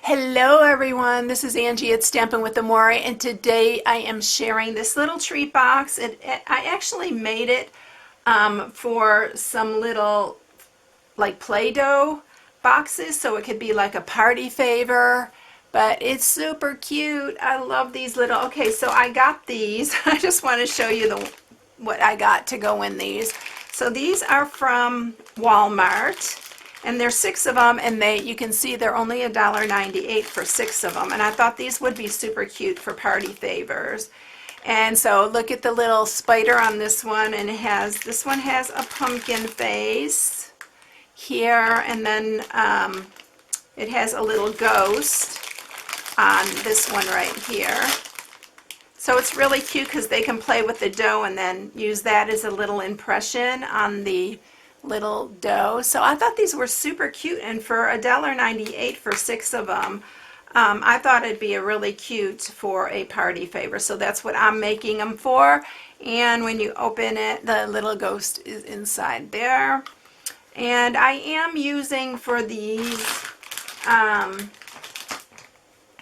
Hello everyone, this is Angie at StampingWithAmore, and today I am sharing this little treat box. I actually made it for some little like Play-Doh boxes, so it could be like a party favor, but it's super cute. I love these little, okay, so I got these. I just want to show you what I got to go in these. So these are from Walmart. And there's 6 of them, and you can see they're only $1.98 for 6 of them. And I thought these would be super cute for party favors. And so look at the little spider on this one, and this one has a pumpkin face here, and then it has a little ghost on this one right here. So it's really cute because they can play with the dough and then use that as a little impression on the little dough. So I thought these were super cute, and for $1.98 for 6 of them, I thought it'd be a really cute for a party favor. So that's what I'm making them for. And when you open it, the little ghost is inside there. And I am using for these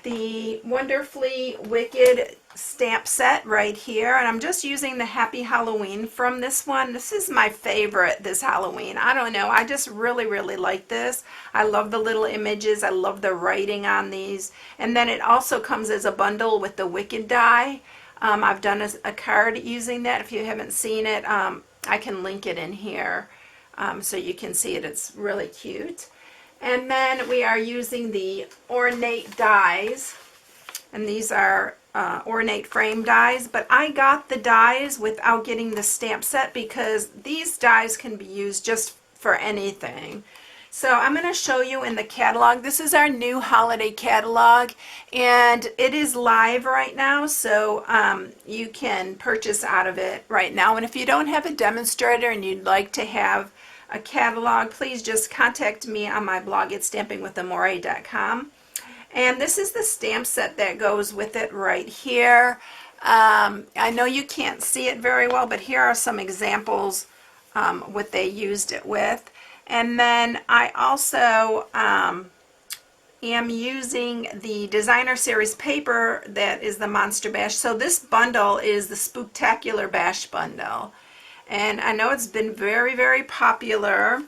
the Wonderfully Wicked stamp set right here, and I'm just using the Happy Halloween from this one. This is my favorite this Halloween. I don't know, I just really like this. I love the little images. I love the writing on these, and then it also comes as a bundle with the Wicked die. I've done a card using that. If you haven't seen it, I can link it in here so you can see it. It's really cute. And then we are using the ornate dies, and these are ornate frame dies, but I got the dies without getting the stamp set because these dies can be used just for anything. So I'm going to show you in the catalog. This is our new holiday catalog, and it is live right now, so you can purchase out of it right now. And if you don't have a demonstrator and you'd like to have a catalog, please just contact me on my blog at stampingwithamore.com. And this is the stamp set that goes with it right here. I know you can't see it very well, but here are some examples what they used it with. And then I also am using the Designer Series paper that is the Monster Bash. So this bundle is the Spooktacular Bash bundle. And I know it's been very popular.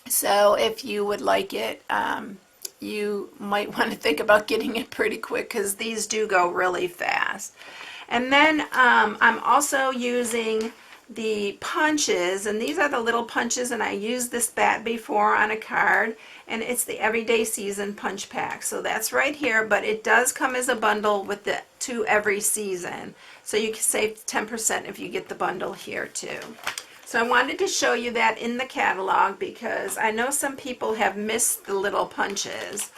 So if you would like it, you might want to think about getting it pretty quick because these do go really fast. And then I'm also using the punches, and these are the little punches, and I used this bat before on a card, and it's the Everyday Season punch pack. So that's right here, but it does come as a bundle with the 2 every season. So you can save 10% if you get the bundle here too. So I wanted to show you that in the catalog because I know some people have missed the little punches.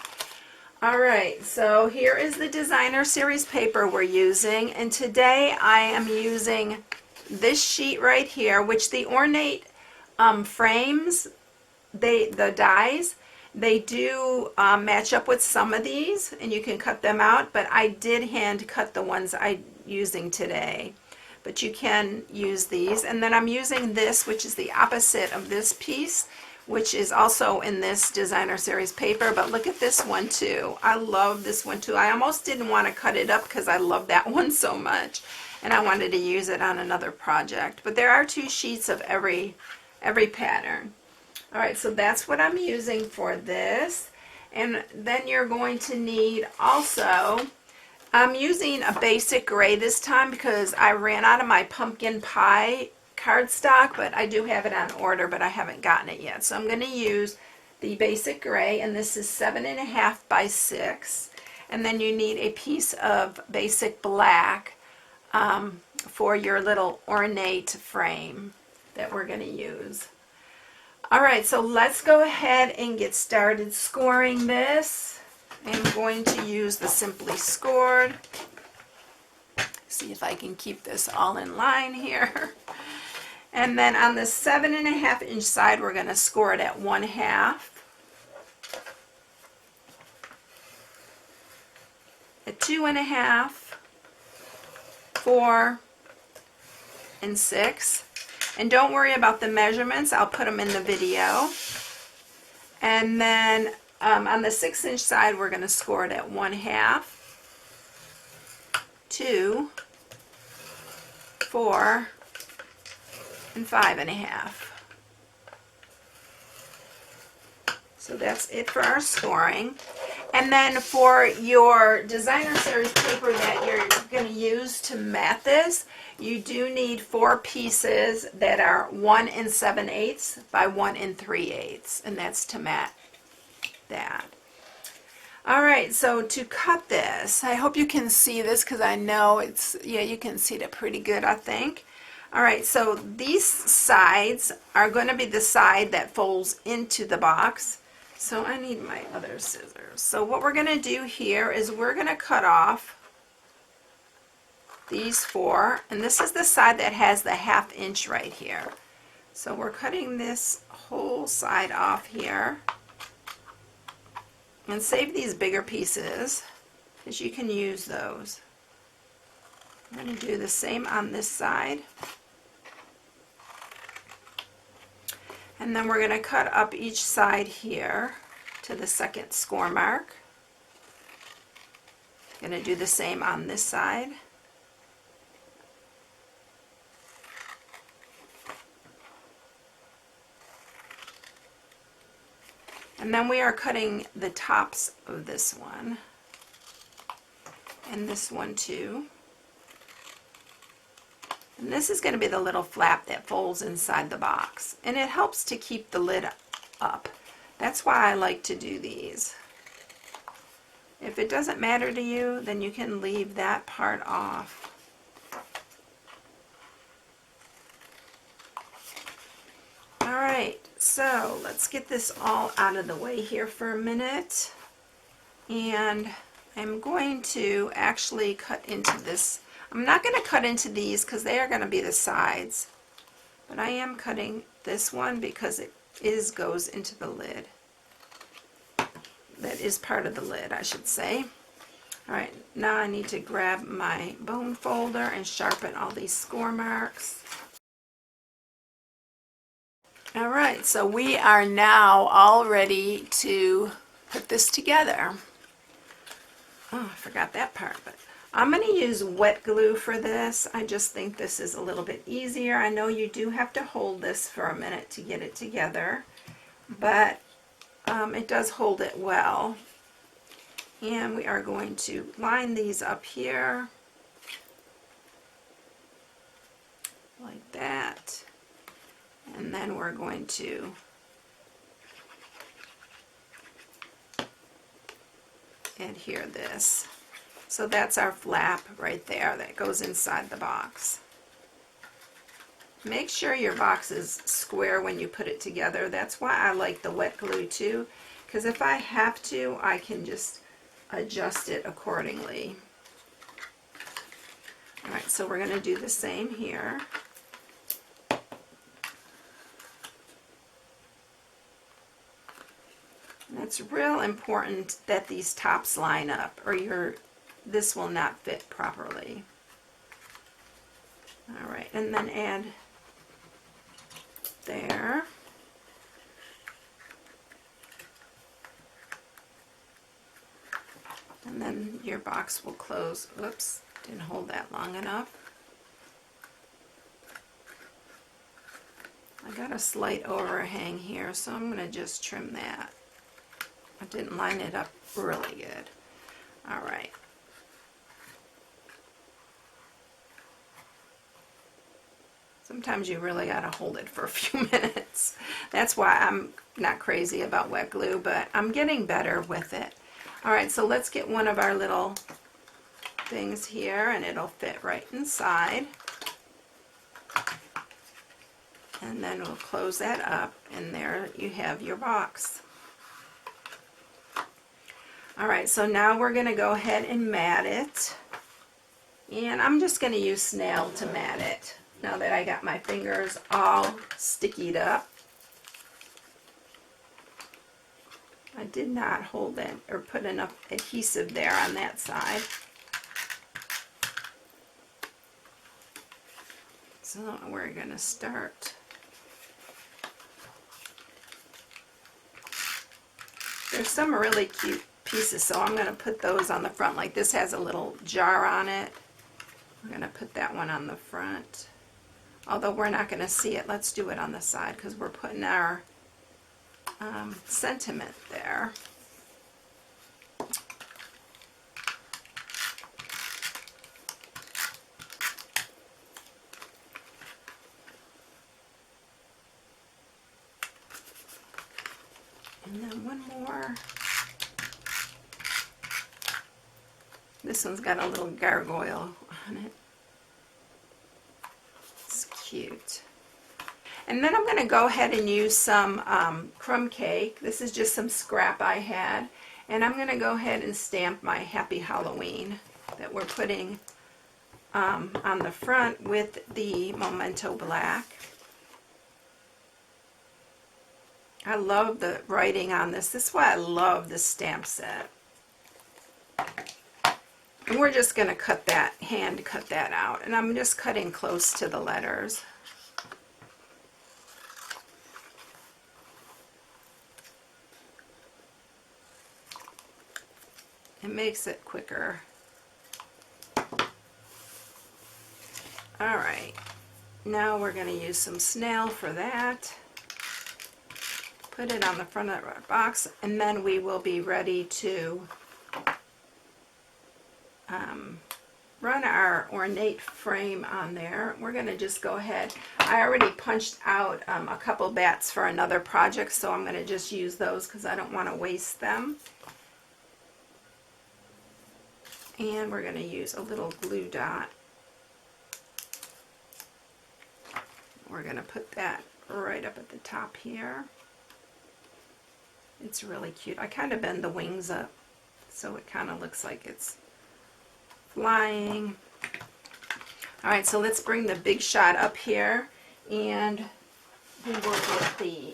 Alright, so here is the Designer Series paper we're using, and today I am using this sheet right here, which the ornate frames, the dies, they do match up with some of these, and you can cut them out, but I did hand cut the ones I'm using today. But you can use these. And then I'm using this, which is the opposite of this piece, which is also in this Designer Series paper. But look at this one too. I love this one too. I almost didn't want to cut it up because I love that one so much, and I wanted to use it on another project. But there are 2 sheets of every pattern. Alright, so that's what I'm using for this. And then you're going to need also, I'm using a basic gray this time because I ran out of my pumpkin pie cardstock, but I do have it on order, but I haven't gotten it yet. So I'm going to use the basic gray, and this is 7.5 by 6. And then you need a piece of basic black for your little ornate frame that we're going to use. Alright, so let's go ahead and get started scoring this. I'm going to use the Simply Scored. See if I can keep this all in line here. And then on the 7.5 inch side, we're going to score it at 1/2. At 2.5, 4, and 6. And don't worry about the measurements. I'll put them in the video. And then on the 6-inch side, we're going to score it at 1/2, 2, 4, and 5.5. So that's it for our scoring. And then for your designer series paper that you're going to use to mat this, you do need 4 pieces that are 1 7/8 by 1 3/8, and that's to mat that. All right, so to cut this, I hope you can see this because I know it's, yeah, you can see it pretty good, I think. All right, so these sides are going to be the side that folds into the box. So I need my other scissors. So what we're going to do here is we're going to cut off these 4, and this is the side that has the 1/2 inch right here. So we're cutting this whole side off here. And save these bigger pieces, because you can use those. I'm going to do the same on this side. And then we're going to cut up each side here to the 2nd score mark. Going to do the same on this side. And then we are cutting the tops of this one and this one too. And this is going to be the little flap that folds inside the box, and it helps to keep the lid up. That's why I like to do these. If it doesn't matter to you, then you can leave that part off. Alright, so let's get this all out of the way here for a minute. And I'm going to actually cut into this. I'm not going to cut into these because they are going to be the sides. But I am cutting this one because it goes into the lid. That is part of the lid, I should say. Alright, now I need to grab my bone folder and sharpen all these score marks. Alright, so we are now all ready to put this together. Oh, I forgot that part, but I'm going to use wet glue for this. I just think this is a little bit easier. I know you do have to hold this for a minute to get it together, but it does hold it well. And we are going to line these up here like that. And then we're going to adhere this. So that's our flap right there that goes inside the box. Make sure your box is square when you put it together. That's why I like the wet glue too, because if I have to, I can just adjust it accordingly. Alright, so we're going to do the same here. And it's real important that these tops line up, or this will not fit properly. Alright, and then add there. And then your box will close. Whoops, didn't hold that long enough. I got a slight overhang here, so I'm going to just trim that. I didn't line it up really good. Alright. Sometimes you really got to hold it for a few minutes. That's why I'm not crazy about wet glue, but I'm getting better with it. Alright, so let's get one of our little things here, and it'll fit right inside. And then we'll close that up, and there you have your box. Alright, so now we're going to go ahead and mat it. And I'm just going to use snail to mat it, now that I got my fingers all stickied up. I did not hold it or put enough adhesive there on that side. So we're going to start There's some really cute pieces, so I'm going to put those on the front. Like this has a little jar on it. I'm going to put that one on the front. Although we're not going to see it, let's do it on the side because we're putting our sentiment there. And then one more. This one's got a little gargoyle on it. It's cute. And then I'm going to go ahead and use some crumb cake. This is just some scrap I had. And I'm going to go ahead and stamp my Happy Halloween that we're putting on the front with the Memento Black. I love the writing on this. This is why I love this stamp set. And we're just going to cut that, hand cut that out. And I'm just cutting close to the letters. It makes it quicker. Alright, now we're going to use some snail for that. Put it on the front of our box, and then we will be ready to run our ornate frame on there. We're going to just go ahead. I already punched out a couple bats for another project, so I'm going to just use those because I don't want to waste them. And we're going to use a little glue dot. We're going to put that right up at the top here. It's really cute. I kind of bend the wings up so it kind of looks like it's flying. Alright, so let's bring the big shot up here and we will get the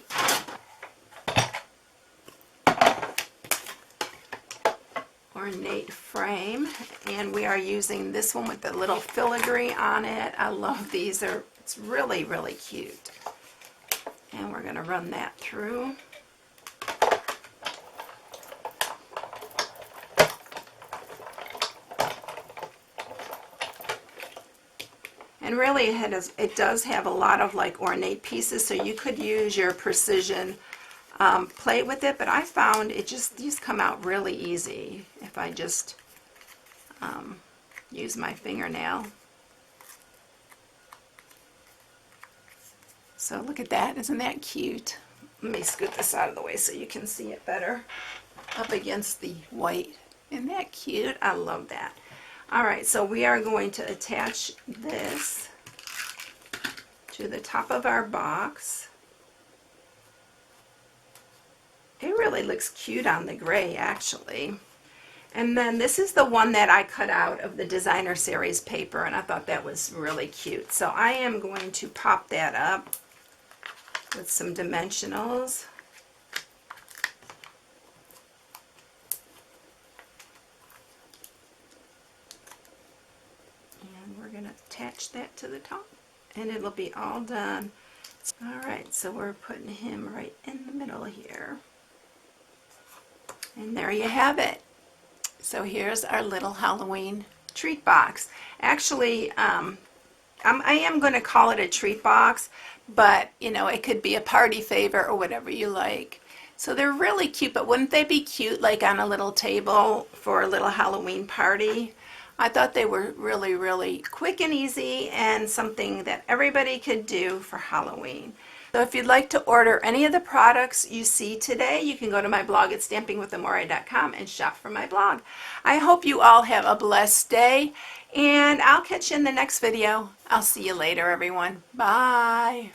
ornate frame, and we are using this one with the little filigree on it. I love these. It's really, really cute. And we're going to run that through. And really it does have a lot of like ornate pieces, so you could use your precision plate with it, but I found these come out really easy if I just use my fingernail. So look at that, isn't that cute? Let me scoot this out of the way so you can see it better up against the white. Isn't that cute? I love that. Alright, so we are going to attach this to the top of our box. It really looks cute on the gray, actually. And then this is the one that I cut out of the designer series paper, and I thought that was really cute. So I am going to pop that up with some dimensionals. And we're going to attach that to the top, and it'll be all done. Alright, so we're putting him right in the middle here. And there you have it. So here's our little Halloween treat box. Actually, I am going to call it a treat box, but you know, it could be a party favor or whatever you like. So they're really cute, but wouldn't they be cute like on a little table for a little Halloween party? I thought they were really, really quick and easy and something that everybody could do for Halloween. So if you'd like to order any of the products you see today, you can go to my blog at StampingWithAmore.com and shop from my blog. I hope you all have a blessed day, and I'll catch you in the next video. I'll see you later, everyone. Bye.